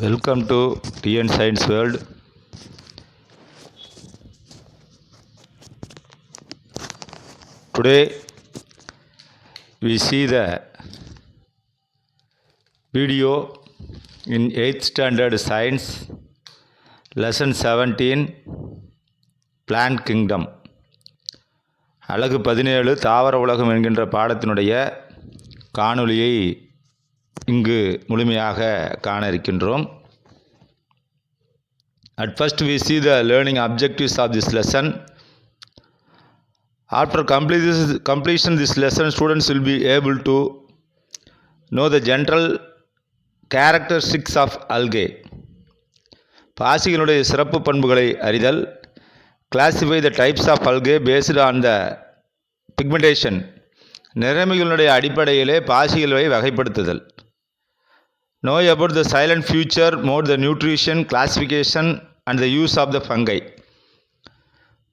Welcome to TN Science World. Today we see the video in 8th standard science lesson 17 plant kingdom. அழகு 17 தாவர உலகம் என்கின்ற பாடத்தினுடைய காணொளியை இங்கு முழுமையாக காண இருக்கின்றோம். At first we see the learning objectives of this lesson. After completion this lesson, students will be able to know the general characteristics of algae. பாசிகளுடைய சிறப்பு பண்புகளை அறிதல். Classify the types of algae based on the pigmentation. நிறமிகளுடைய அடிப்படையிலே பாசிகளை வகைப்படுத்துதல். Know about the silent future, mode the nutrition, classification and the use of the fungi.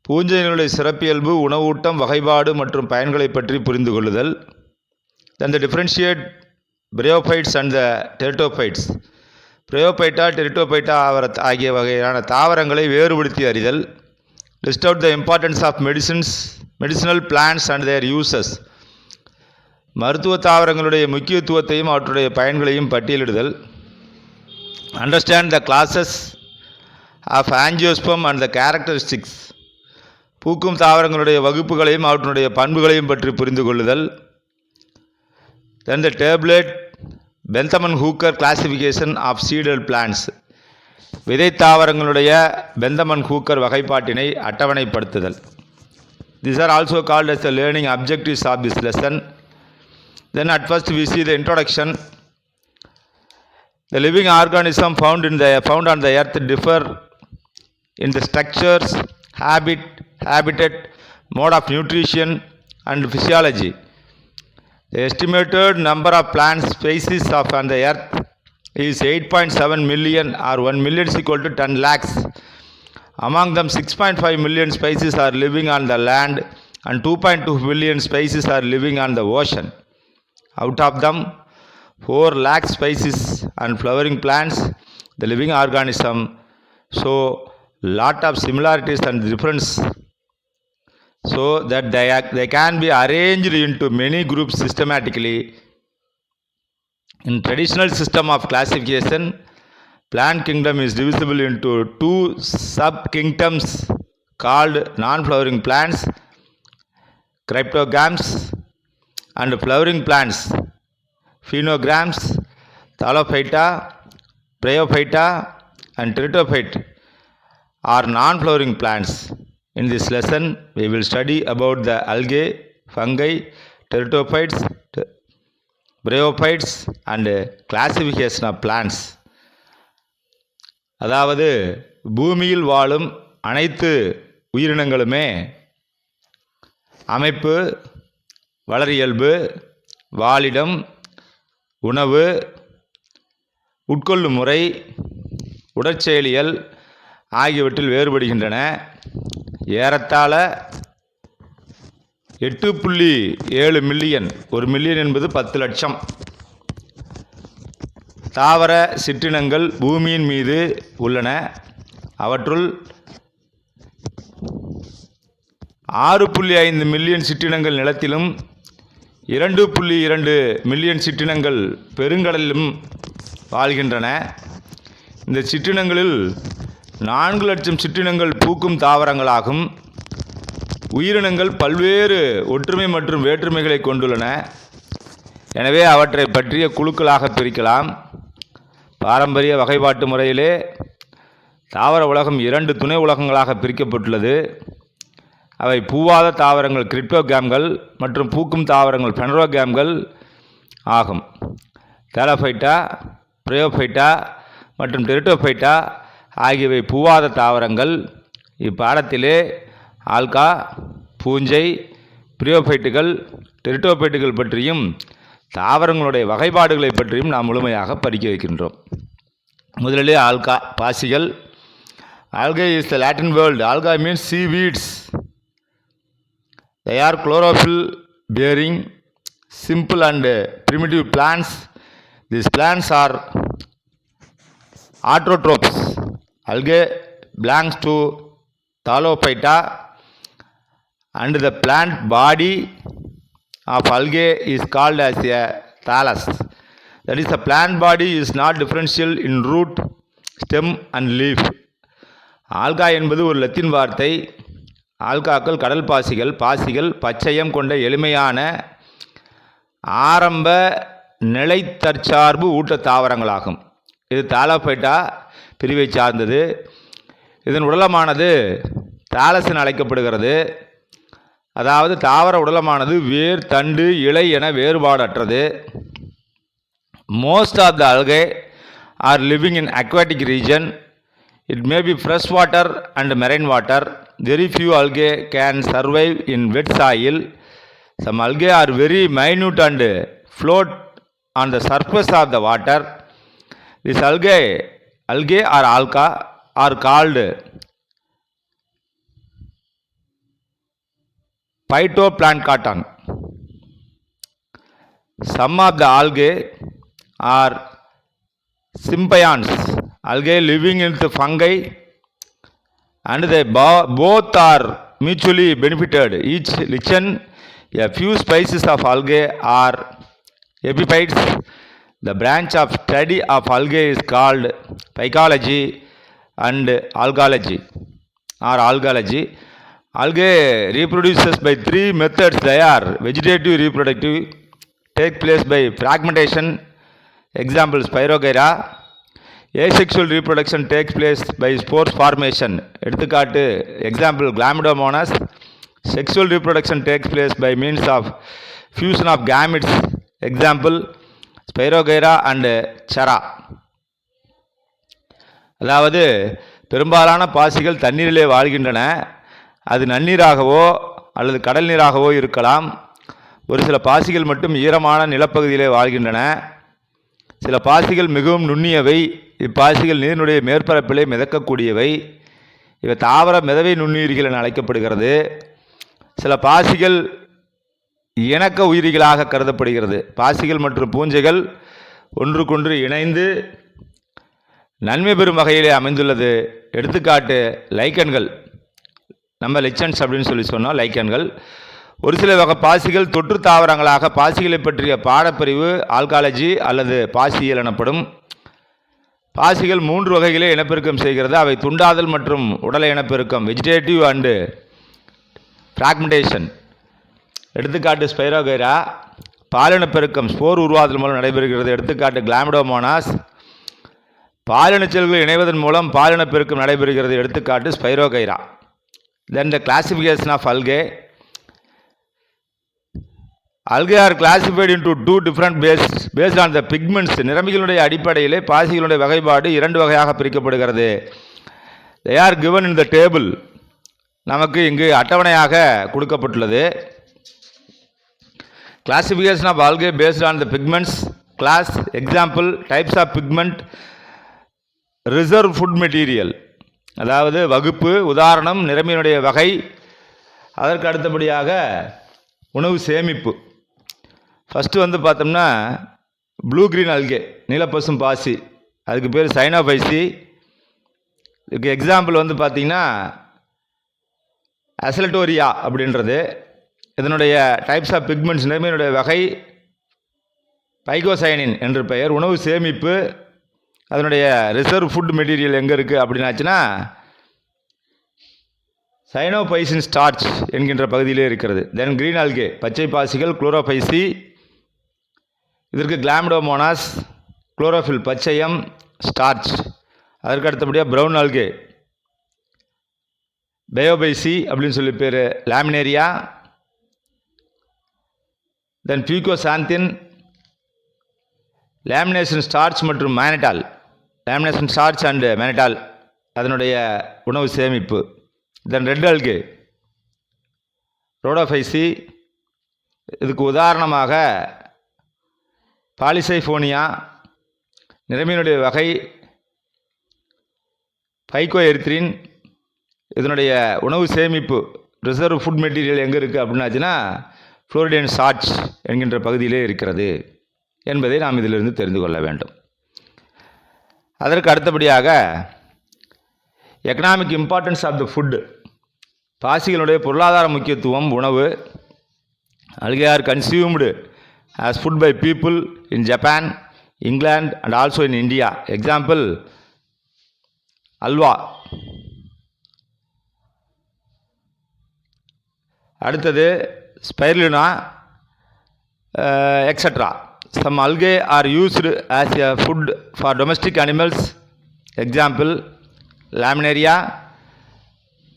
பூஞ்சைகளுடைய சிறப்பியல்பு, உணவூட்டம், வகைப்பாடு மற்றும் பயன்களை பற்றி புரிந்து கொள்ளுதல். Then the differentiate bryophytes and the teratophytes. Bryophyta, teratophyta ஆகிய வகையான தாவரங்களை வேறுபடுத்தி அறிதல். List out the importance of medicinal plants and their uses. மருத்துவ தாவரங்களுடைய முக்கியத்துவத்தையும் அவற்றுடைய பயன்களையும் பட்டியலிடுதல். Understand the classes of angiosperm and the characteristics. பூக்கும் தாவரங்களுடைய வகுப்புகளையும் அவற்றுடைய பண்புகளையும் பற்றி புரிந்து கொள்ளுதல். Then the tabulate Bentham Hooker classification of seeded plants. விதை தாவரங்களுடைய பெந்தமன் ஹூக்கர் வகைப்பாட்டினை அட்டவணைப்படுத்துதல். These are also called as the learning objectives of this lesson. Then at first we see the introduction. The living organism found on the earth differ in the structures, habitat, mode of nutrition and physiology. The estimated number of plant species on the earth is 8.7 million or 1 million is equal to 10 lakhs. Among them 6.5 million species are living on the land and 2.2 million species are living on the ocean. Out of them 4 lakh species and flowering plants, the living organism show lot of similarities and difference, so that they can be arranged into many groups systematically. In traditional system of classification, plant kingdom is divisible into 2 sub-kingdoms called non-flowering plants, cryptogams, and flowering plants, phenograms, thallophyta, bryophyta and teratophyta are non-flowering plants. In this lesson we will study about the algae, fungi, teratophytes, bryophytes and classification of plants. அதாவது பூமியில் வாழும் அனைத்து உயிரினங்களுமே அமைப்பு, வளரியல்பு, வாழிடம், உணவு, உட்கொள்ளும் முறை, உடற்செயலியல் ஆகியவற்றில் வேறுபடுகின்றன. ஏறத்தாழ 8.7 மில்லியன், 1 மில்லியன் என்பது 10 லட்சம் தாவர சிற்றினங்கள் பூமியின் மீது உள்ளன. அவற்றுள் 6.5 மில்லியன் சிற்றினங்கள் நிலத்திலும் 2.2 மில்லியன் சிற்றினங்கள் பெருங்கடலிலும் வாழ்கின்றன. இந்த சிற்றினங்களில் 4 லட்சம் சிற்றினங்கள் பூக்கும் தாவரங்களாகும். உயிரினங்கள் பல்வேறு ஒற்றுமை மற்றும் வேற்றுமைகளை கொண்டுள்ளன. எனவே அவற்றை பற்றிய குழுக்களாக பிரிக்கலாம். பாரம்பரிய வகைப்பாட்டு முறையிலே தாவர உலகம் 2 துணை உலகங்களாக பிரிக்கப்பட்டுள்ளது. அவை பூவாத தாவரங்கள் கிரிப்டோகாம்கள் மற்றும் பூக்கும் தாவரங்கள் ஃபெனரோகாம்கள் ஆகும். தாலோஃபைட்டா, ப்ரையோஃபைட்டா மற்றும் டெரிட்டோஃபைட்டா ஆகியவை பூவாத தாவரங்கள். இப்பாடத்திலே ஆல்கா, பூஞ்சை, ப்ரியோஃபைட்டுகள், டெரிட்டோஃபைட்டுகள் பற்றியும் தாவரங்களுடைய வகைப்பாடுகளை பற்றியும் நாம் முழுமையாக படிக்க இருக்கின்றோம். முதலிலே ஆல்கா, பாசிகள். Algae is the Latin word. Alga means seaweeds. They are chlorophyll bearing, simple and primitive plants. These plants are Autotrophs. Algae belongs to Thallophyta, and the plant body of algae is called as a thallus. That is, the plant body is not differential in root, stem and leaf. Alga என்பது ஒரு Latin வார்த்தை. ஆல்காக்கள் கடல் பாசிகள் பச்சையம் கொண்ட எளிமையான ஆரம்ப நிலைத்தற்சார்பு ஊட்ட தாவரங்களாகும். இது தாலோபைட்டா பிரிவை சார்ந்தது. இதன் உடலமானது தாலஸ் என அழைக்கப்படுகிறது. அதாவது தாவர உடலமானது வேர், தண்டு, இலை என வேறுபாடற்றது. Most of the algae are living in aquatic region. It may be fresh water and marine water. Very few algae can survive in wet soil. Some algae are very minute and float on the surface of the water. These algae or alga are called phytoplankton. Some of the algae are symbionts, algae living in the fungi, and they both are mutually benefited. Each lichen, a few species of algae are epiphytes. The branch of study of algae is called phycology and algology. Algae reproduces by three methods. They are vegetative reproductive, take place by fragmentation, example Spirogyra. Asexual reproduction takes place by spore formation, எடுத்துக்காட்டு example Chlamydomonas. Sexual reproduction takes place by means of fusion of gametes, example Spirogyra and Chara. அதாவது பெரும்பாலான பாசிகள் தண்ணீரிலே வாழ்கின்றன. அது நன்னீராகவோ அல்லது கடல் நீராகவோ இருக்கலாம். ஒரு சில பாசிகள் மட்டும் ஈரமான நிலப்பகுதியிலே வாழ்கின்றன. சில பாசிகள் மிகவும் நுண்ணியவை. இப்பாசிகள் நீரினுடைய மேற்பரப்பிலே மிதக்கக்கூடியவை. இவை தாவர மிதவை நுண்ணுயிரிகள் என அழைக்கப்படுகிறது. சில பாசிகள் இணக்க உயிரிகளாக கருதப்படுகிறது. பாசிகள் மற்றும் பூஞ்சைகள் ஒன்றுக்கொன்று இணைந்து நன்மை பெறும் வகையிலே அமைந்துள்ளது. எடுத்துக்காட்டு லைக்கன்கள். நம்ம லிச்சன்ஸ் அப்படின்னு சொன்னோம். லைக்கன்கள். ஒரு சில வகை பாசிகள் தொற்று தாவரங்களாக பாசிகளை பற்றிய பாடப்பிரிவு ஆல்காலஜி அல்லது பாசியல் எனப்படும். பாசிகள் 3 வகைகளே இனப்பெருக்கம் செய்கிறது. அவை துண்டாதல் மற்றும் உடலை இனப்பெருக்கம், வெஜிடேட்டிவ் அண்டு ஃப்ராக்மெண்டேஷன். எடுத்துக்காட்டு ஸ்பைரோகைரா. பாலினப்பெருக்கம் ஸ்போர் உருவாதல் மூலம் நடைபெறுகிறது. எடுத்துக்காட்டு கிளாமிடோமோனாஸ். பாலின செல்கள் இணைவதன் மூலம் பாலினப்பெருக்கம் நடைபெறுகிறது. எடுத்துக்காட்டு spirogyra. Then the classification of algae. Algae are classified into 2 different based on the pigments. நிறமிகளுடைய அடிப்படையிலே பாசிகளுடைய வகைப்பாடு 2 வகையாக பிரிக்கப்படுகிறது. They are given in the table. நமக்கு இங்கு அட்டவணையாக கொடுக்கப்பட்டுள்ளது. Classification of algae based on the pigments. Class, example, types of pigment, reserve food material. அதாவது வகுப்பு, உதாரணம், நிறமியினுடைய வகை, அதற்கு அடுத்தபடியாக உணவு சேமிப்பு. ஃபஸ்ட்டு பார்த்தோம்னா ப்ளூ கிரீன் அல்கே, நீலப்பசும் பாசி, அதுக்கு பேர் சைனோபைசி. இதுக்கு எக்ஸாம்பிள் பார்த்திங்கன்னா அசலட்டோரியா அப்படின்றது. இதனுடைய டைப்ஸ் ஆஃப் பிக்மெண்ட்ஸ், நிறமியினுடைய வகை பைகோசைனின் என்று பெயர். உணவு சேமிப்பு, அதனுடைய ரிசர்வ் ஃபுட் மெட்டீரியல் எங்கே இருக்குது அப்படின்னாச்சுன்னா சைனோபைசின் ஸ்டார்ச் என்கின்ற பகுதியிலே இருக்கிறது. தென் கிரீன் ஆல்கே, பச்சை பாசிகள், குளோரோபைசி. இதற்கு கிளாமிடோமோனாஸ், குளோரோஃபில் பச்சையம், ஸ்டார்ச். அதற்கு அடுத்தபடியாக ப்ரௌன் ஆல்கே, பயோபைசி அப்படின்னு சொல்லி பேர், லேமினேரியா. தென் பியூகோசாந்தின், லேமினேஷன் ஸ்டார்ச் மற்றும் மேனட்டால். லேமினேஷன் ஸ்டார்ச் அண்ட் மேனட்டால் அதனுடைய உணவு சேமிப்பு. தென் ரெட் அல்கே, ரோடோபைசி. இதுக்கு உதாரணமாக பாலிசைஃபோனியா. நிறமியினுடைய வகை பைகோ எரித்ரின். இதனுடைய உணவு சேமிப்பு ரிசர்வ் ஃபுட் மெட்டீரியல் எங்கே இருக்குது அப்படின்னாச்சுன்னா ஃப்ளோரிடியன் ஸ்டார்ச் என்கின்ற பகுதியிலே இருக்கிறது என்பதை நாம் இதிலிருந்து தெரிந்து கொள்ள வேண்டும். அதற்கு அடுத்தபடியாக economic importance of the food, பாசிகளுடைய பொருளாதார முக்கியத்துவம் உணவு. algae are consumed as food by people in Japan, England and also in India. Example, halwa. அடுத்தது spirulina extra. Some algae are used as a food for domestic animals. Example, laminaria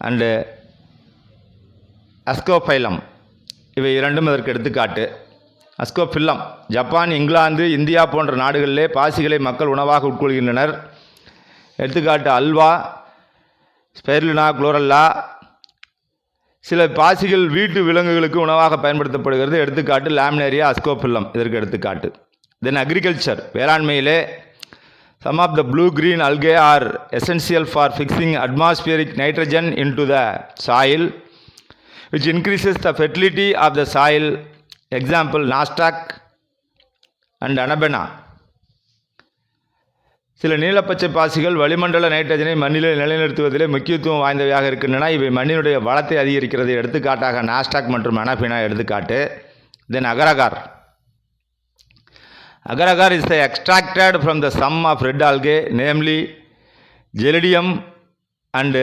and ascophyllum. இவை இரண்டும் அதற்கு எடுத்துக்காட்டு. அஸ்கோபில்லம், Japan, England, India போன்ற நாடுகளிலே பாசிகளை மக்கள் உணவாக உட்கொள்கின்றனர். எடுத்துக்காட்டு அல்வா, ஸ்பைருலினா, குளோரல்லா. சில பாசிகள் வீட்டு விலங்குகளுக்கு உணவாக பயன்படுத்தப்படுகிறது. எடுத்துக்காட்டு லாமினேரியா, அஸ்கோபில்லம் இதற்கு எடுத்துக்காட்டு. தென் agriculture, வேளாண்மையிலே some of the blue green algae are essential for fixing atmospheric nitrogen into the soil, which increases the fertility of the soil. Example, nostoc and anabena. சில நீலப்பச்சை பாசிகள் வளிமண்டல நைட்ரஜனை மண்ணிலே நிலைநிறுத்துவதிலே முக்கியத்துவம் வாய்ந்தவையாக இருக்கின்றன. இவை மண்ணினுடைய வளத்தை அதிகரிக்கிறது. எடுத்துக்காட்டாக நாஸ்டாக் மற்றும் அனபினா எடுத்துக்காட்டு. தென் அகரகார். அகரகார் is extracted from the sum of red algae, namely Gelidium and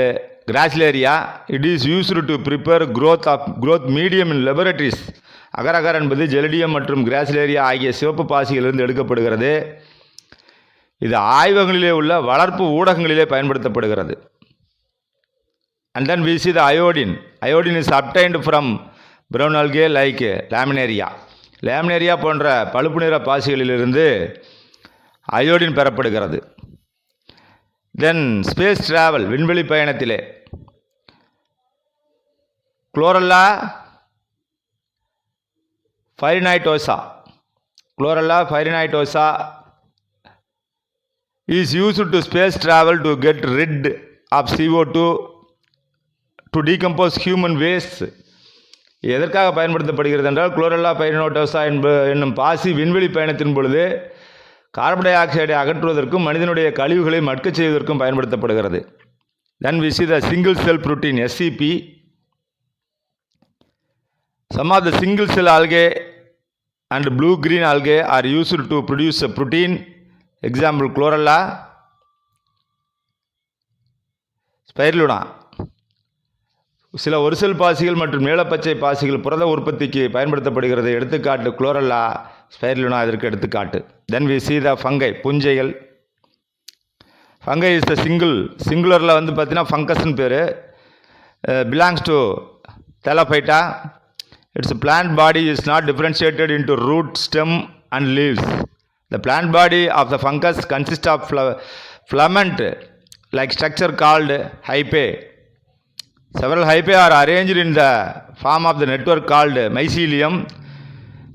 Gracilaria. It is used to prepare growth medium in laboratories. அகரகார் என்பது ஜெலிடியம் மற்றும் கிராசிலேரியா ஆகிய சிவப்பு பாசிகளிலிருந்து எடுக்கப்படுகிறது. இது ஆய்வகங்களிலே உள்ள வளர்ப்பு ஊடகங்களிலே பயன்படுத்தப்படுகிறது. And then we see the iodine. Iodine is obtained from brown algae like laminaria. Laminaria போன்ற பழுப்பு நிற பாசிகளிலிருந்து அயோடின் பெறப்படுகிறது. தென் ஸ்பேஸ் டிராவல், விண்வெளி பயணத்திலே chlorella ஃபைரினைட்டோசா is used to space travel to get rid of CO2 to decompose human waste. எதற்காக பயன்படுத்தப்படுகிறது என்றால், chlorella ஃபைரினைட்டோசா என்னும் பாசி விண்வெளி பயணத்தின் பொழுது கார்பன் டை ஆக்சைடை அகற்றுவதற்கும் மனிதனுடைய கழிவுகளை மட்கச் செய்வதற்கும் பயன்படுத்தப்படுகிறது. Then we see the single cell protein SCP. Some of the single cell algae and blue green algae are used to produce a protein. Example, chlorella, spirulina. சில ஒரு செல் பாசிகள் மற்றும் நீலப்பச்சை பாசிகள் புரத உற்பத்திக்கு பயன்படுத்தப்படுகிறது. எடுத்துக்காட்டு குளோரல்லா, ஸ்பைருலினா இதற்கு எடுத்துக்காட்டு. Then we see the fungi, பூஞ்சைகள். ஃபங்கை இஸ் த சிங்குலரில் பார்த்தீங்கன்னா ஃபங்கஸ்ன்னு பேர். Belongs to thallophyta. It's plant body is not differentiated into root, stem and leaves. The plant body of the fungus consists of filament-like structure called hyphae. Several hyphae are arranged in the form of the network called mycelium.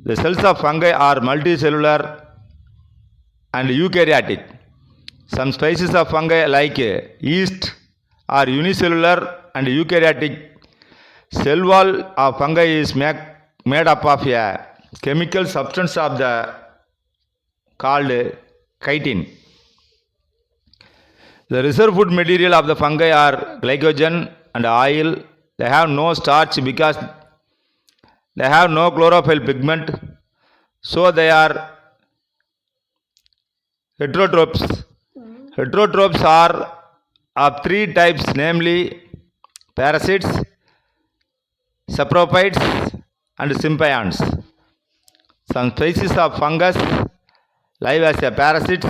The cells of fungi are multicellular and eukaryotic. Some species of fungi like yeast are unicellular and eukaryotic. Cell wall of fungi is made up of a chemical substance of the called chitin. The reserve food material of the fungi are glycogen and oil. They have no starch because they have no chlorophyll pigment, so they are heterotrophs. Heterotrophs are of three types, namely parasites, saprophytes and symbionts. Some species of fungus live as a parasites.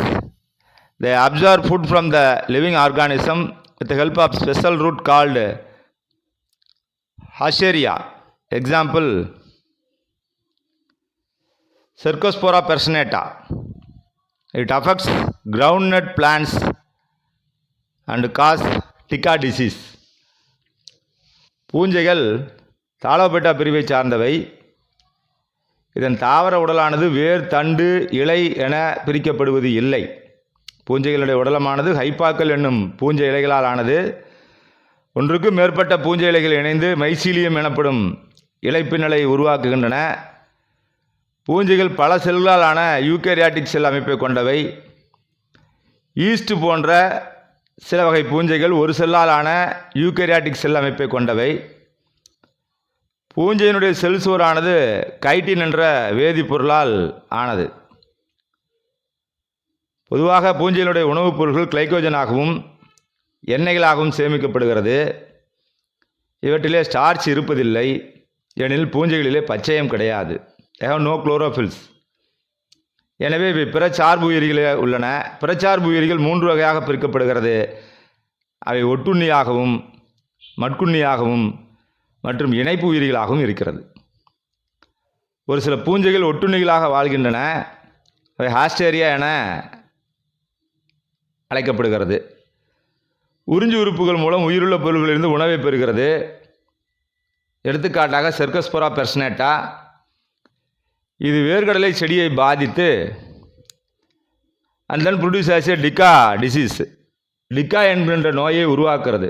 They absorb food from the living organism with the help of special root called Hascheria. Example, Cercospora personata. It affects groundnut plants and cause Tika disease. பூஞ்சைகள் தாலோபெட்டா பிரிவை சார்ந்தவை. இதன் தாவர உடலானது வேர், தண்டு, இலை என பிரிக்கப்படுவது இல்லை. பூஞ்சைகளுடைய உடலமானது ஹைப்பாக்கள் என்னும் பூஞ்சை இலைகளால் ஆனது. ஒன்றுக்கும் மேற்பட்ட பூஞ்சை இலைகள் இணைந்து மைசீலியம் எனப்படும் இலைப்பின்னலை உருவாக்குகின்றன. பூஞ்சைகள் பல செல்களால் ஆன யூகேரியாட்டிக் செல் அமைப்பை கொண்டவை. ஈஸ்ட் போன்ற சில வகை பூஞ்சைகள் ஒரு செல்லாலான யூகரியாட்டிக் செல் அமைப்பை கொண்டவை. பூஞ்சையினுடைய செல் சுவரானது கைட்டின் என்ற வேதிப்பொருளால் ஆனது. பொதுவாக பூஞ்சையினுடைய உணவுப் பொருட்கள் கிளைக்கோஜனாகவும் எண்ணெய்களாகவும் சேமிக்கப்படுகிறது. இவற்றிலே ஸ்டார்ச் இருப்பதில்லை. ஏனெனில் பூஞ்சைகளிலே பச்சையம் கிடையாது. நோ குளோரோஃபில்ஸ். எனவே இவை பிறச்சார்பு உயிரிகளே உள்ளன. பிறச்சார்பு உயிரிகள் 3 வகையாக பிரிக்கப்படுகிறது. அவை ஒட்டுண்ணியாகவும் மட்குண்ணியாகவும் மற்றும் இணைப்பு உயிரிகளாகவும் இருக்கிறது. ஒரு சில பூஞ்சைகள் ஒட்டுண்ணிகளாக வாழ்கின்றன. அவை ஹாஸ்டேரியா என அழைக்கப்படுகிறது. உறிஞ்சு உறுப்புகள் மூலம் உயிருள்ள பொருள்களிலிருந்து உணவை பெறுகிறது. எடுத்துக்காட்டாக செர்கஸ்போரா பெர்சனேட்டா. இது வேர்க்கடலை செடியை பாதித்து and then produce as a tikka disease, tikka என்கின்ற நோயை உருவாக்குறது.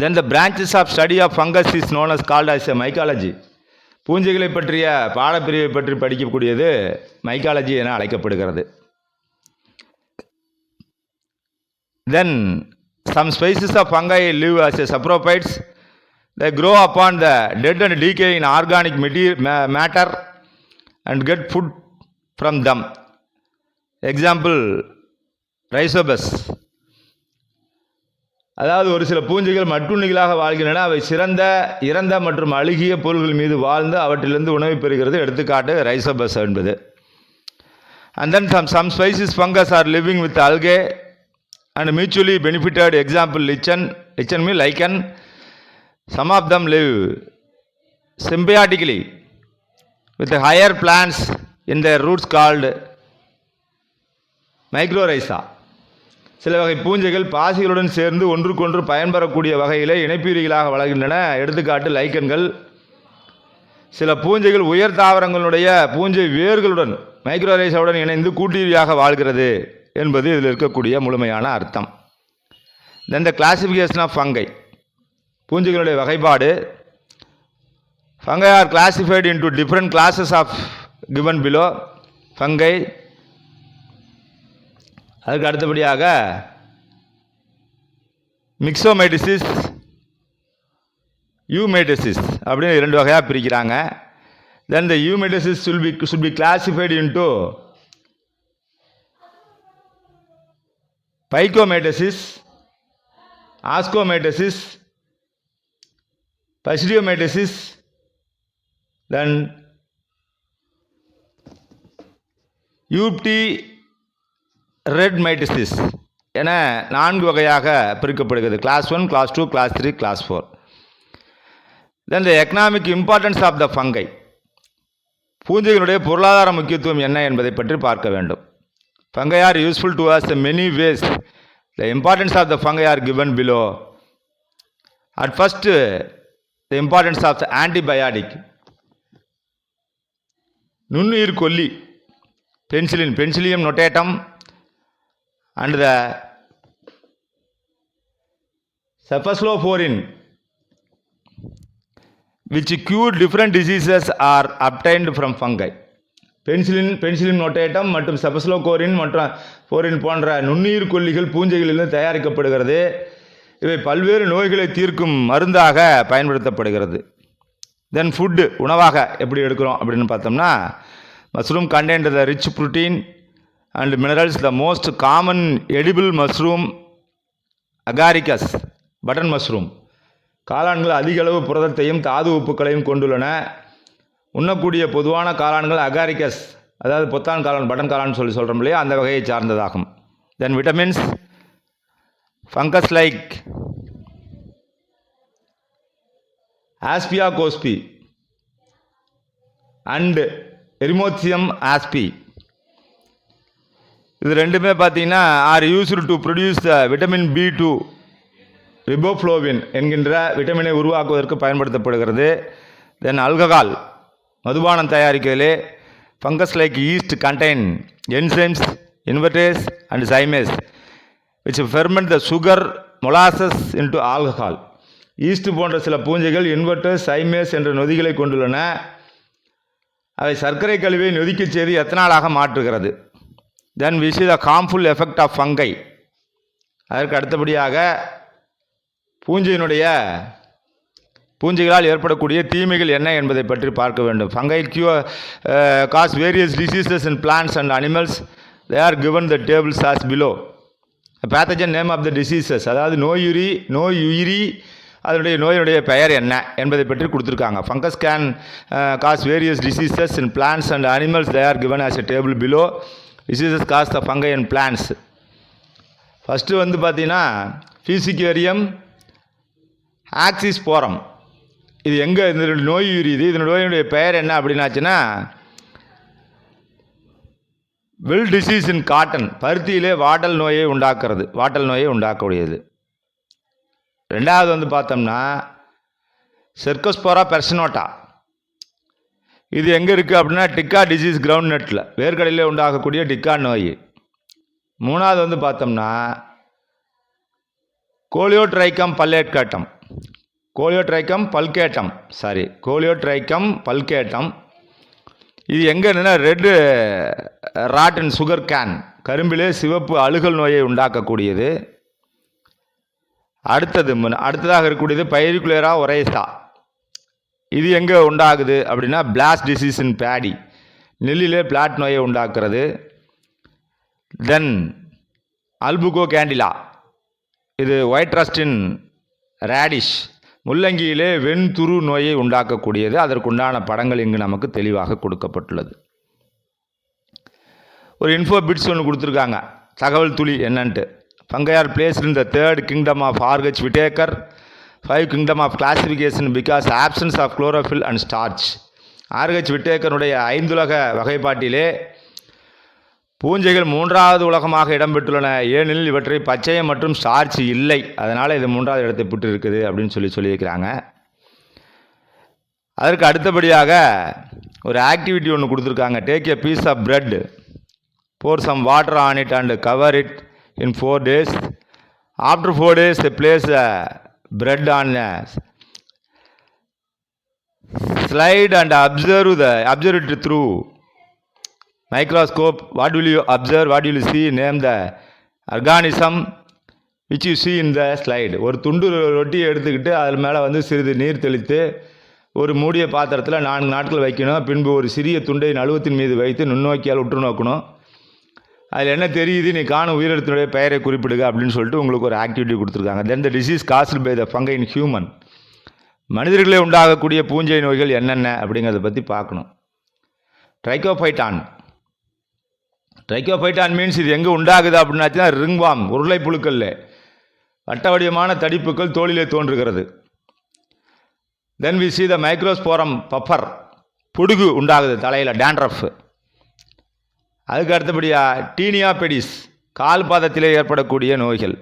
Then the branches of study of fungus is known as called as a mycology. பூஞ்சைகளை பற்றிய பாடப்பிரிவை பற்றி படிக்கக்கூடியது மைக்காலஜி என அழைக்கப்படுகிறது. Then some species of fungi live as a saprophytes. They grow upon the dead and decaying organic matter and get food from them. Example, Rhizobus. அதாவது ஒரு சில பூஞ்சைகள் மட்டுண்ணிகளாக வாழ்கின்றன. அவை இறந்த மற்றும் அழுகிய பொருள்கள் மீது வாழ்ந்து அவற்றிலிருந்து உணவை பெறுகிறது. எடுத்துக்காட்டு ரைசோபஸ் என்பது. And then some species fungus are living with algae and mutually benefited. Example, lichen means lichen. Some of them live symbiotically with the higher plants in their roots called mycorrhiza. சில வகை பூஞ்சைகள் பாசிகளுடன் சேர்ந்து ஒன்றுக்கொன்று பயன்பெறக்கூடிய வகையிலே இணைப்பீரிகளாக வளர்கின்றன. எடுத்துக்காட்டு லைக்கன்கள். சில பூஞ்சைகள் உயர் தாவரங்களுடைய பூஞ்சை வேர்களுடன் மைக்ரோரைசாவுடன் இணைந்து கூட்டீரியாக வாழ்கிறது என்பது இதில் இருக்கக்கூடிய முழுமையான அர்த்தம். Then the classification of fungi. பூஞ்சைகளுடைய வகைப்பாடு. Fungi are classified into different classes of given below. Fungi. அதுக்கு அடுத்தபடியாக மிக்சோமைட்டிசிஸ், யூமைட்டிசிஸ் அப்படின்னு 2 வகையாக பிரிக்கிறாங்க. Then the eumycetes should be classified into phycomycetes, ascomycetes, basidiomycetes, then யூப்டி ரெட் மைட்டசிஸ் என 4 வகையாக பிரிக்கப்படுகிறது. Class 1, class 2, class 3, class 4. Then the economic importance of the fungi. பூஞ்சைகளுடைய பொருளாதார முக்கியத்துவம் என்ன என்பதை பற்றி பார்க்க வேண்டும். Fungi are useful to us in many ways. The importance of the fungi are given below. At first, the importance of the antibiotic. நுண்ணுயிர் கொல்லி, Penicillium notatum, and the cephalosporin, which cure different diseases, are obtained from fungi. Penicillin நோட்டேட்டம் மற்றும் செபஸ்லோகோரின் மற்றும் போரின் போன்ற நுண்ணுயிர் கொல்லிகள் பூஞ்சைகளிலிருந்து தயாரிக்கப்படுகிறது. இவை பல்வேறு நோய்களை தீர்க்கும் மருந்தாக பயன்படுத்தப்படுகிறது. தென் ஃபுட்டு, உணவாக எப்படி எடுக்கிறோம் அப்படின்னு பார்த்தோம்னா, mushroom contained the rich protein and minerals. The most common edible mushroom Agaricus, button mushroom. காளான்கள் அதிக அளவு புரதத்தையும் தாது உப்புக்களையும் கொண்டுள்ளன. உண்ணக்கூடிய பொதுவான காளான்கள் அகாரிகஸ், அதாவது பொத்தான் காளான், பட்டன் காளான் சொல்கிறோம் இல்லையா, அந்த வகையை சார்ந்ததாகும். Then vitamins, fungus like ashbya gossypii and eremothecium ashbyii. இது ரெண்டுமே பார்த்தீங்கன்னா are used to produce the vitamin B2 riboflavin என்கின்ற விட்டமினை உருவாக்குவதற்கு பயன்படுத்தப்படுகிறது. தென் ஆல்கஹால், மதுபானம் தயாரிக்கிறதிலே fungus like yeast contain enzymes, invertase and zymase which ferment the sugar molasses into alcohol. Yeast போன்ற சில பூஞ்சைகள் இன்வெர்டர்ஸ், சைமேஸ் என்ற நொதிகளை கொண்டுள்ளன. அவை சர்க்கரை கழிவை நொதிக்கச் செய்து எத்தனாலாக மாற்றுகிறது. தென் we see the harmful effect of fungi. அதற்கு அடுத்தபடியாக பூஞ்சைகளால் ஏற்படக்கூடிய தீமைகள் என்ன என்பதை பற்றி பார்க்க வேண்டும். Fungi cause various diseases in plants and animals. They are given the tables as below. A pathogen name of the diseases, அதாவது நோயுயிரி அதனுடைய நோயினுடைய பெயர் என்ன என்பதை பற்றி கொடுத்துருக்காங்க. Fungus can cause various diseases in plants and animals. They are given as a table below. Diseases cause the fungi in plants. First வந்து பார்த்தீங்கன்னா ஃபியூசிகேரியம் ஆக்சிஸ்போரம். இது எங்கே இந்த நோய் உரியுது, இதனுடைய நோயினுடைய பெயர் என்ன அப்படின்னாச்சுன்னா will disease in cotton, பருத்தியிலே Watal நோயை உண்டாக்கக்கூடியது. ரெண்டாவது வந்து பார்த்தோம்னா செர்கோஸ்போரா பெர்சனோட்டா. இது எங்கே இருக்குது அப்படின்னா டிக்கா டிசீஸ் கிரவுண்ட் நட்டில், வேர்க்கடலில் உண்டாகக்கூடிய டிக்கா நோய். மூணாவது வந்து பார்த்தோம்னா கோலியோட்ரைக்கம் பல்கேட்டம். இது எங்கே இருந்துன்னா red rot and sugar cane, கரும்பிலே சிவப்பு அழுகல் நோயை உண்டாக்கக்கூடியது. அடுத்ததாக இருக்கக்கூடியது பைரிகுலேரா ஒரேசா. இது எங்கே உண்டாகுது அப்படின்னா பிளாஸ்ட் டிசீஸ் இன் பேடி, நெல்லிலே பிளாட் நோயை உண்டாக்குறது. தென் அல்புகோ கேண்டிலா, இது ஒயிட் ரஸ்ட் இன் ரேடிஷ், முள்ளங்கியிலே வெண்துரு நோயை உண்டாக்கக்கூடியது. அதற்குண்டான படங்கள் இங்கு நமக்கு தெளிவாக கொடுக்கப்பட்டுள்ளது. ஒரு இன்ஃபோ பிட்ஸ் ஒன்று கொடுத்துருக்காங்க, தகவல் துளி என்னன்ட்டு. Fungi R placed in the 3rd kingdom of R.H. Whitaker, 5 kingdom of classification because absence of chlorophyll and starch. R.H. Whitakerனுடைய 5 வகைப்பாட்டிலே பூஞ்சைகள் 3வது உலகமாக இடம்பெற்றுள்ளன, ஏனெனில் இவற்றை பச்சையம் மற்றும் ஸ்டார்ச் இல்லை, அதனால் இது 3வது இடத்தை பெற்று இருக்குது அப்படின்னு சொல்லியிருக்கிறாங்க. அதற்கு அடுத்தபடியாக ஒரு ஆக்டிவிட்டி ஒன்று கொடுத்துருக்காங்க. Take a piece of bread, pour some water on it and cover it in 4 days. After 4 days they place the bread on a slide and observe it through microscope. What will you observe? What will you see? Name the organism which you see in the slide. ஒரு துண்டு ரொட்டியை எடுத்துக்கிட்டு அதில் மேலே வந்து சிறிது நீர் தெளித்து ஒரு மூடிய பாத்திரத்தில் 4 நாட்கள் வைக்கணும். பின்பு ஒரு சிறிய துண்டை நழுவத்தின் மீது வைத்து நுண்ணோக்கியால் உற்று நோக்கணும். அதில் என்ன தெரியுது, நீ காணும் உயிரினத்தினுடைய பெயரை குறிப்பிடுங்க அப்படின்னு சொல்லிட்டு உங்களுக்கு ஒரு ஆக்டிவிட்டி கொடுத்துருக்காங்க. Then the disease caused by the fungi in human, மனிதர்களே உண்டாகக்கூடிய பூஞ்சை நோய்கள் என்னென்ன அப்படிங்கிறத பற்றி பார்க்கணும். ட்ரைக்கோஃபைட்டான் மீன்ஸ் இது எங்கே உண்டாகுது அப்படின்னாச்சுன்னா ரிங்வாம், உருளை புழுக்கல்ல வட்ட வடிவமான தடிப்புகள் தோலிலே தோன்றுகிறது. Then we see the microsporum furfur, புடுகு உண்டாகுது தலையில், டேண்ட்ரஃப். அதுக்கு அடுத்தபடியாக டீனியா பெடிஸ், கால் பாதத்திலே ஏற்படக்கூடிய நோய்கள்,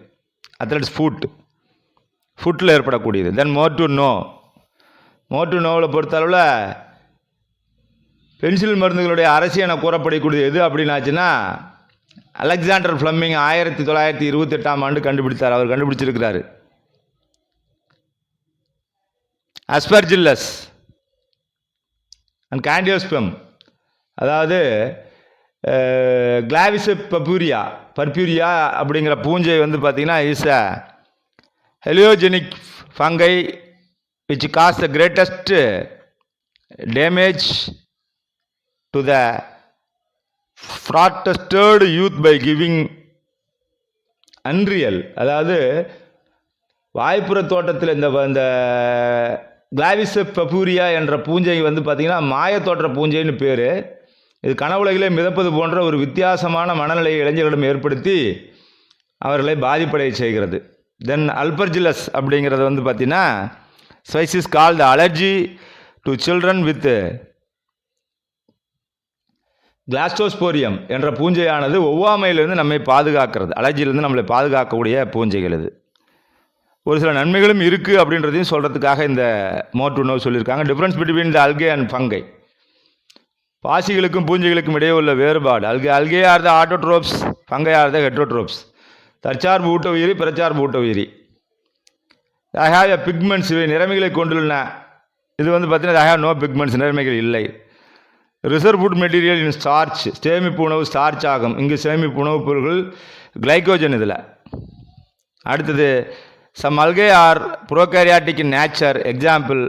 அத்லட்ஸ் ஃபுட்டில் ஏற்படக்கூடியது. தென் மோர் டு நோவில் பொறுத்தளவில் பென்சில் மருந்துகளுடைய அரசி என கூறப்படக்கூடியது எது அப்படின்னாச்சுன்னா அலெக்சாண்டர் ஃப்ளெமிங் 1928 கண்டுபிடித்தார். அவர் கண்டுபிடிச்சிருக்கிறாரு. அஸ்பர்ஜில்லஸ் அண்ட் கேண்டியோஸ்பெம், அதாவது கிளாவிஸ் பர்பியூரியா அப்படிங்கிற பூஞ்சை வந்து பார்த்திங்கன்னா is a hallucinogenic fungi which cause the greatest damage to the frustrated youth by giving unreal, அதாவது வாய்ப்புற தோட்டத்தில் இந்த கிளாவிஸ் பர்பியூரியா என்ற பூஞ்சை வந்து பார்த்திங்கன்னா மாயத்தோற்ற பூஞ்சைன்னு பேர். இது கனவுலகிலே மிதப்பது போன்ற ஒரு வித்தியாசமான மனநிலையை இளைஞர்களிடம் ஏற்படுத்தி அவர்களை பாதிப்படைய செய்கிறது. தென் அல்பர்ஜிலஸ் அப்படிங்கிறது வந்து பார்த்தீங்கன்னா species cause the allergy to children with cladosporium என்ற பூஞ்சையானது ஒவ்வாமையிலிருந்து நம்மை பாதுகாக்கிறது, அலர்ஜியிலிருந்து நம்மளை பாதுகாக்கக்கூடிய பூஞ்சைகள் இது. ஒரு சில நன்மைகளும் இருக்குது அப்படின்றதையும் சொல்கிறதுக்காக இந்த மோர் டு நோ சொல்லியிருக்காங்க. Difference between the algae and fungi, பாசிகளுக்கும் பூஞ்சைகளுக்கும் இடையே உள்ள வேறுபாடு. Algae are the autotrophs, fungi are the heterotrophs. தற்சார்பு ஊட்ட உயிரி, பிறச்சார்பு ஊட்ட உயிரி. ஐ ஹாவ் எ பிக்மெண்ட்ஸ், இவை நிறமைகளை கொண்டுள்ளன. இது வந்து பார்த்தீங்கன்னா ஐ ஹாவ் நோ பிக்மெண்ட்ஸ், நிறமைகள் இல்லை. ரிசர்வ் ஃபுட் மெட்டீரியல் இன் ஸ்டார்ச், சேமிப்பு உணவு ஸ்டார்ச் ஆகும். இங்கு சேமிப்பு உணவுப் பொருட்கள் கிளைக்கோஜன். இதில் அடுத்தது some algae are prokaryotic in nature. Example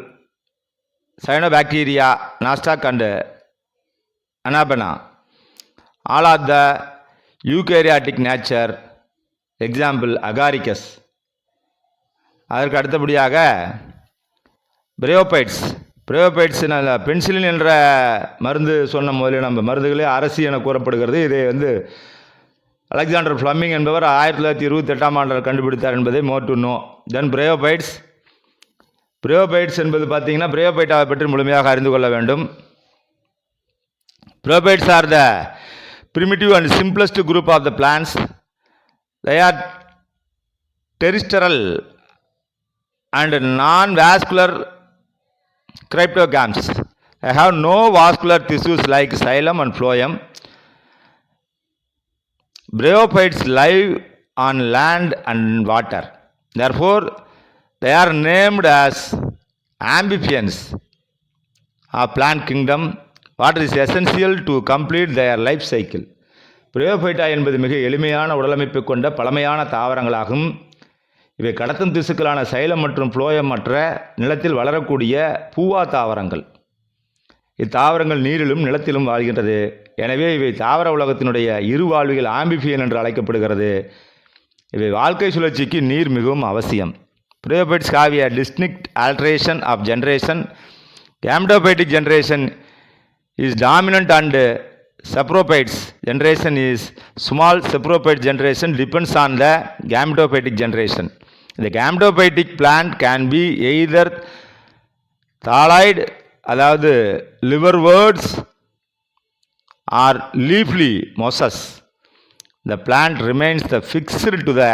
cyanobacteria, nostoc and anabaena. All are the eukaryotic nature. Example agaricus. அதற்கு அடுத்தபடியாக பிரயோபைட்ஸ். பிரயோபைட்ஸ் பென்சிலின் என்ற மருந்து சொன்ன முதலில் நம்ம மருந்துகளே அரசி என கூறப்படுகிறது. இதை அலெக்சாண்டர் ஃப்ளமிங் என்பவர் 1928ஆம் ஆண்டில் கண்டுபிடித்தார் என்பதை மோர் to no. Then bryophytes. Bryophytes என்பது பார்த்தீங்கன்னா பிரயோபைட்டாவை பற்றி முழுமையாக அறிந்து கொள்ள வேண்டும். Bryophytes R the primitive and simplest group of the plants. They are terrestrial and non-vascular cryptogams. They have no vascular tissues like xylem and phloem. Bryophytes live on land and water. Therefore, they are named as amphibians of plant kingdom. Water is essential to complete their life cycle. பிரயோபைட்டா என்பது மிக எளிமையான உடலமைப்பு கொண்ட பழமையான தாவரங்களாகும். இவை கடத்தும் திசுக்களான xylem மற்றும் phloem மற்ற நிலத்தில் வளரக்கூடிய பூவா தாவரங்கள். இத்தாவரங்கள் நீரிலும் நிலத்திலும் வாழ்கின்றது. எனவே இவை தாவர உலகத்தினுடைய இருவாழ்விகள் ஆம்பிபியன் என்று அழைக்கப்படுகிறது. இவை வாழ்க்கை சுழற்சிக்கு நீர் மிகவும் அவசியம். Bryophytes have a distinct alteration of generation. Gametophytic generation is dominant and saprophytes generation is small. Saprophyte generation depends on the gametophytic generation. The gametophytic plant can be either thalloid, அதாவது liverworts, or leafy mosses. The plant remains fixed to the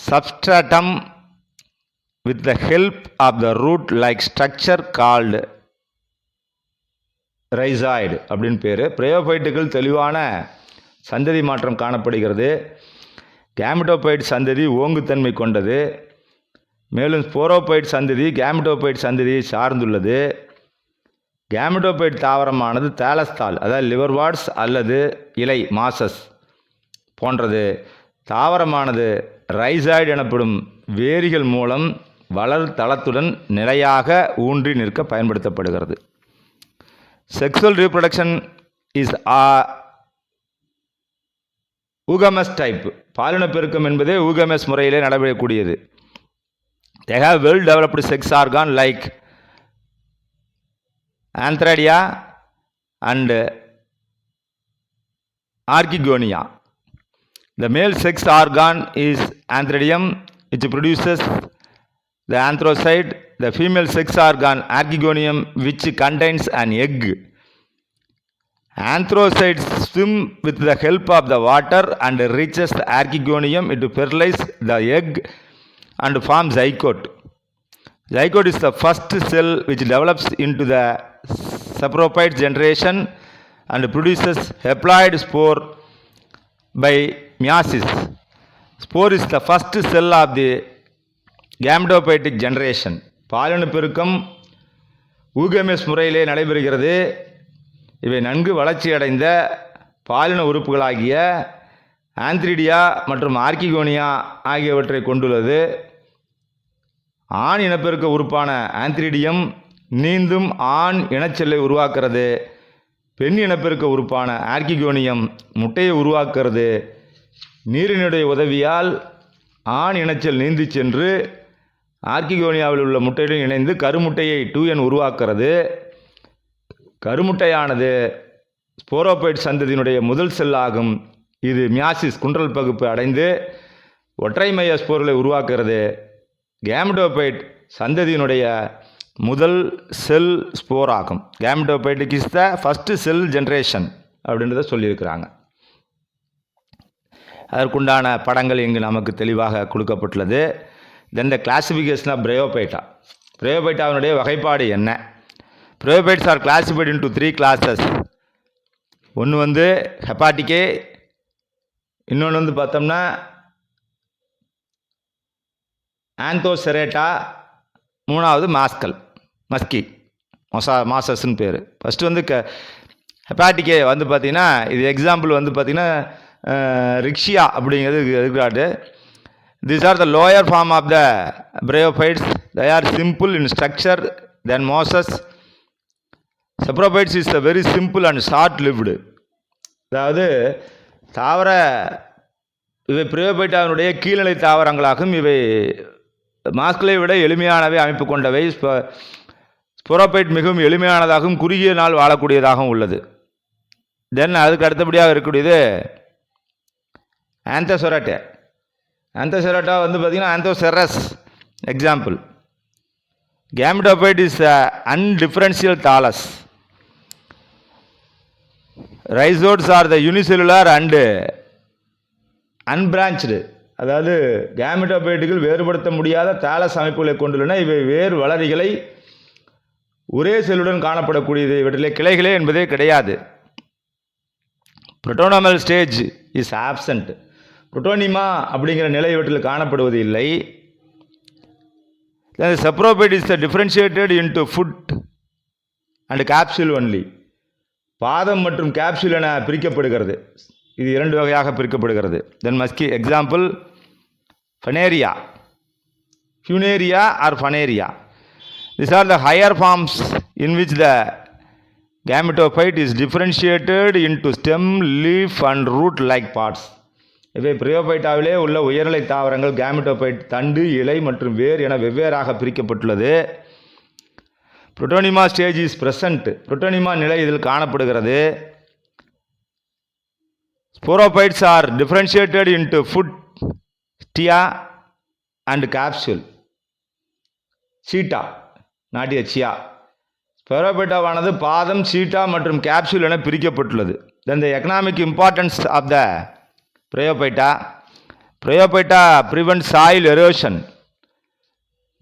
substratum with the help of the root-like structure called rhizoid அப்படின்னு பேர். பிரயோபைட்டுகள் தெளிவான சந்ததி மாற்றம் காணப்படுகிறது. கேமிட்டோபைட் சந்ததி ஓங்குத்தன்மை கொண்டது. மேலும் ஸ்போரோபைட் சந்ததி கேமிட்டோபைட் சந்ததியை சார்ந்துள்ளது. கேமிட்டோபைட் தாவரமானது தாலஸ்தால், அதாவது லிவர்வார்ட்ஸ் அல்லது இலை மாசஸ் போன்றது. தாவரமானது ரைசாய்டு எனப்படும் வேரிகள் மூலம் வளர் தளத்துடன் நிலையாக ஊன்றி நிற்க பயன்படுத்தப்படுகிறது. Sexual reproduction is oogamous type. பாலின பெருக்கம் என்பதே oogamous முறையிலே நடைபெறக்கூடியது. They have well developed sex organ like antheridia and archegonia. The male sex organ is antheridium, which produces the anthrocyte. The female sex organ archegonium, which contains an egg. Anthrocytes swim with the help of the water and reaches the archegonium. It fertilizes the egg and forms zygote. Zygote is the first cell which develops into the saprophyte generation and produces haploid spore by meiosis. Spore is the first cell of the gametophytic generation. பாலின பெருக்கம் ஊகமெஸ் முறையிலே நடைபெறுகிறது. இவை நன்கு வளர்ச்சியடைந்த பாலின உறுப்புகளாகிய ஆந்த்ரிடியா மற்றும் archegonia ஆகியவற்றை கொண்டுள்ளது. ஆண் இனப்பெருக்க உறுப்பான ஆந்த்ரிடியம் நீந்தும் ஆண் இனச்செல்லை உருவாக்குறது. பெண் இனப்பெருக்க உறுப்பான ஆர்கிகோனியம் முட்டையை உருவாக்குறது. நீரினுடைய உதவியால் ஆண் இனச்செல் நீந்தி சென்று ஆர்கிகோனியாவில் உள்ள முட்டையுடன் இணைந்து கருமுட்டையை 2n உருவாக்குறது. கருமுட்டையானது ஸ்போரோபைட் சந்ததியினுடைய முதல் செல்லாகும். இது மியாசிஸ் குன்றல் பகுப்பு அடைந்து ஒற்றை மைய ஸ்போர்களை உருவாக்குறது. கேமெட்டோபைட் சந்ததியினுடைய முதல் செல் ஸ்போர் ஆகும். கேமெட்டோபைட்டுக்கு is the first cell generation அப்படின்றத சொல்லியிருக்கிறாங்க. அதற்குண்டான படங்கள் இங்கு நமக்கு தெளிவாக கொடுக்கப்பட்டுள்ளது. தென் த கிளாசிஃபிகேஷன் ஆஃப் பிரயோபைட்டா. பிரயோபைட்டாவினுடைய வகைப்பாடு என்ன? Bryophytes R classified into 3 classes. ஒன்று ஹெப்பாட்டிக்கே, இன்னொன்று பார்த்தோம்னா ஆந்தோசெரேட்டா, மூணாவது மஸ்கி. மாசஸ்ன்னு பேர். ஃபஸ்ட்டு வந்து ஹெப்பாட்டிக்கே வந்து பார்த்திங்கன்னா இது எக்ஸாம்பிள் வந்து பார்த்திங்கன்னா ரிக்ஷியா அப்படிங்கிறது இருக்கிறாரு. These are the lower form of the bryophytes. They are simple in structure than mosses. Saprophytes is a very simple and short-lived. அதாவது தாவர இவை பிரியோபைட்டாவினுடைய கீழ்நிலை தாவரங்களாகும். இவை மாஸ்களை விட எளிமையானவை அமைப்பு கொண்டவை. ஸ்போரோபைட் மிகவும் எளிமையானதாகவும் குறுகிய நாள் வாழக்கூடியதாகவும் உள்ளது. தென் அதுக்கு அடுத்தபடியாக இருக்கக்கூடியது ஆந்தோசெராட்டா. ஆந்தோசெராட்டா வந்து பார்த்திங்கன்னா anthoceros example. Gametophyte is undifferential thallus. Rhizoids are the unicellular and unbranched. அதாவது கேமிடோபைட்டுகள் வேறுபடுத்த முடியாத தாலஸ் அமைப்புகளை கொண்டுள்ளன. இவை வேறு வளரிகளை ஒரே செல்லுடன் காணப்படக்கூடியது. இவற்றிலே கிளைகளே என்பதே கிடையாது. Protonemal stage is absent. Protonema அப்படிங்கிற நிலை இவற்றில் காணப்படுவது இல்லை. Saprophyte is differentiated into foot and capsule only. பாதம் மற்றும் கேப்சூல் என பிரிக்கப்படுகிறது. இது 2 வகையாக பிரிக்கப்படுகிறது. Then musci example funaria, funaria or funaria. These are the higher forms in which the gametophyte is differentiated into stem, leaf and root like parts. இவை பிரியோபைட்டாவிலே உள்ள உயர்நிலை தாவரங்கள். கேமெட்டோபைட் தண்டு, இலை மற்றும் வேர் என வெவ்வேறாக பிரிக்கப்பட்டுள்ளது. Protonema stage is present. Protonema நிலை இதில் காணப்படுகிறது. Sporophytes are differentiated into foot, seta and capsule. Seta, நாட்டிய சியா. ஸ்போரோபைட்டாவானது பாதம், சீட்டா மற்றும் கேப்சூல் என பிரிக்கப்பட்டுள்ளது. Then the economic importance of the bryophyta. Bryophyta prevent soil erosion.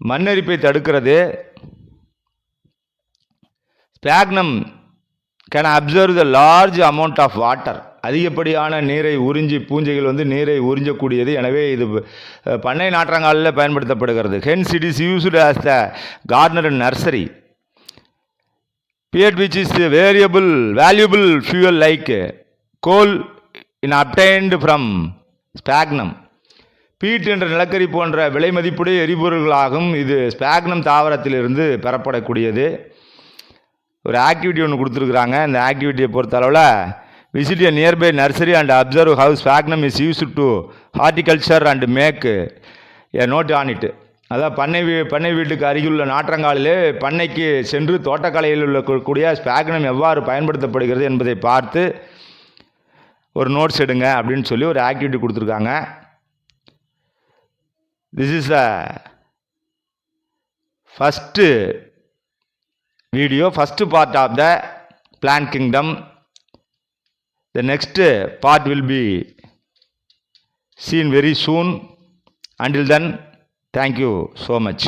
மண்ணரிப்பை தடுக்கிறது. Sphagnum can observe the large amount of water. அதிகப்படியான நீரை உறிஞ்சி, பூஞ்சைகள் வந்து நீரை உறிஞ்சக்கூடியது. எனவே இது பண்ணை நாற்றங்காலில் பயன்படுத்தப்படுகிறது. Hence it is used as the gardener and nursery. pH which is valuable fuel like coal in obtained from sphagnum. Peat என்ற நிலக்கரி போன்ற விலை மதிப்புடைய எரிபொருள்களாகும். இது ஸ்பாக்னம் தாவரத்திலிருந்து பெறப்படக்கூடியது. ஒரு ஆக்டிவிட்டி ஒன்று கொடுத்துருக்குறாங்க. இந்த ஆக்டிவிட்டியை பொறுத்த அளவில் visit a nearby nursery and observe how sphagnum is used to horticulture and make a note on it. அதாவது பண்ணை வீட்டுக்கு அருகிலுள்ள நாற்றங்காலிலே பண்ணைக்கு சென்று தோட்டக்கலையில் உள்ள கூடிய ஸ்பாக்னம் எவ்வாறு பயன்படுத்தப்படுகிறது என்பதை பார்த்து ஒரு நோட்ஸ் எடுங்க அப்படின்னு சொல்லி ஒரு ஆக்டிவிட்டி கொடுத்துருக்காங்க. This is the first video, first part of the plant kingdom. The next part will be seen very soon. Until then, thank you so much.